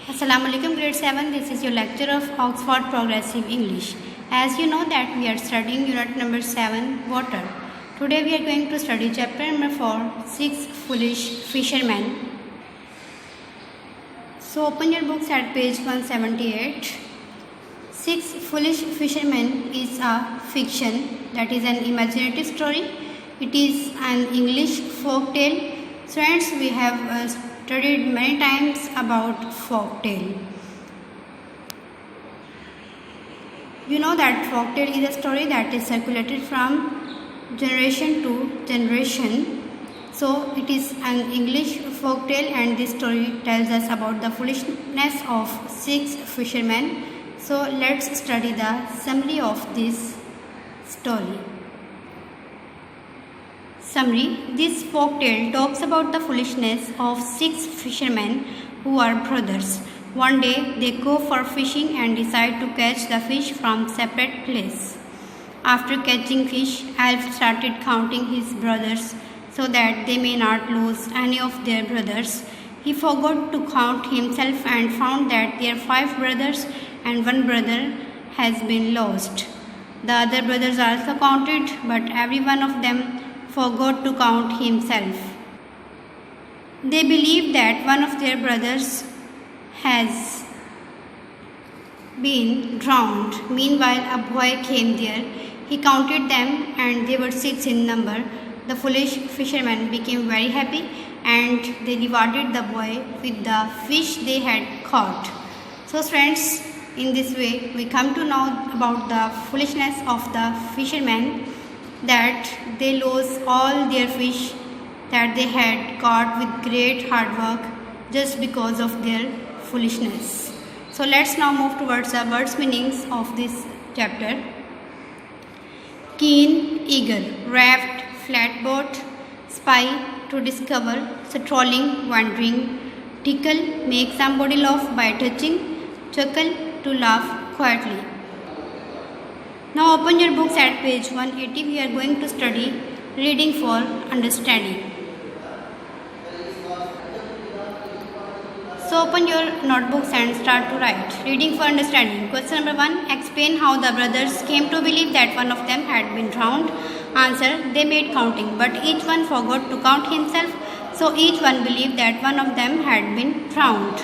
Assalamu alaikum, grade 7. This is your lecture of Oxford Progressive English. As you know that we are studying unit number 7, water. Today we are going to study chapter number 4, 6 foolish fishermen. So open your books at page 178. 6 foolish fishermen is a fiction, that is an imaginative story. It is an English folk tale. Friends, we have studied many times about folk tale. You know that folk tale is a story that is circulated from generation to generation. So it is an English folk tale, and this story tells us about the foolishness of 6 fishermen. So let's study the summary of this story. Summary: this folk tale talks about the foolishness of 6 fishermen who are brothers. One day they go for fishing and decide to catch the fish from separate places. After catching fish, Alf started counting his brothers so that they may not lose any of their brothers. He forgot to count himself and found that there are 5 brothers and 1 brother has been lost. The other brothers also counted, but every one of them forgot to count himself. They believed that one of their brothers has been drowned. Meanwhile, a boy came there. He counted them, and they were 6 in number. The foolish fishermen became very happy, and they rewarded the boy with the fish they had caught. So friends, in this way we come to know about the foolishness of the fishermen, that they lost all their fish that they had caught with great hard work just because of their foolishness. So let's now move towards the words meanings of this chapter. Keen, eager, raft, flatboat, spy, to discover, strolling, wandering, tickle, make somebody laugh by touching, chuckle, to laugh quietly. Now open your books at page 180. We are going to study reading for understanding. So open your notebooks and start to write. Reading for understanding. Question number 1. Explain how the brothers came to believe that one of them had been drowned. Answer. They made counting, but each one forgot to count himself, so each one believed that one of them had been drowned.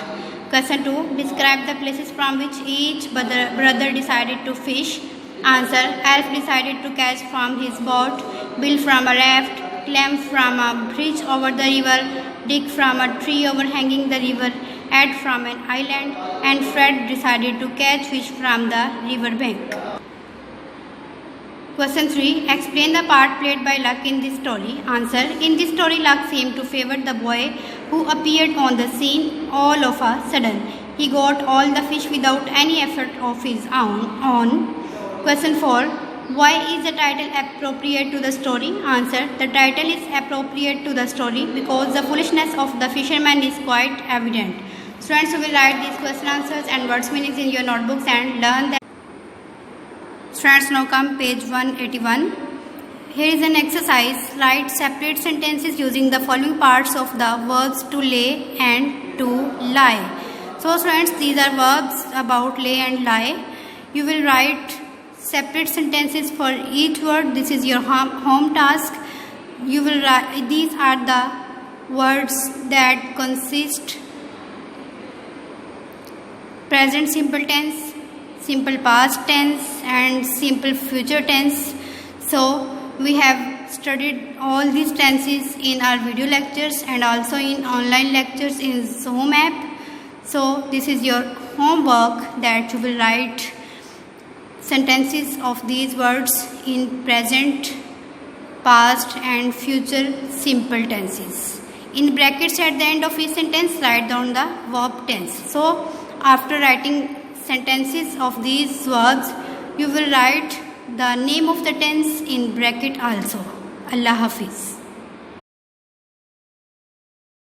Question 2. Describe the places from which each brother decided to fish. Answer. Alf decided to catch from his boat, Bill from a raft, Clem from a bridge over the river, Dick from a tree overhanging the river, Ed from an island, and Fred decided to catch fish from the river bank. Question 3. Explain the part played by luck in this story. Answer. In this story, luck seemed to favor the boy who appeared on the scene all of a sudden. He got all the fish without any effort of his own. Question 4. Why is the title appropriate to the story? Answer. The title is appropriate to the story because the foolishness of the fisherman is quite evident. Students, will write these question answers and words meanings in your notebooks and learn them. Students, now come page 181. Here is an exercise. Write separate sentences using the following parts of the verbs to lay and to lie. So students, these are verbs about lay and lie. You will write separate sentences for each word. This is your home task. You will write, these are the words that consist present simple tense, simple past tense, and simple future tense. So we have studied all these tenses in our video lectures and also in online lectures in Zoom app. So this is your homework, that you will write sentences of these words in present, past, and future simple tenses. In brackets at the end of each sentence, write down the verb tense. So after writing sentences of these verbs, you will write the name of the tense in bracket also. Allah Hafiz.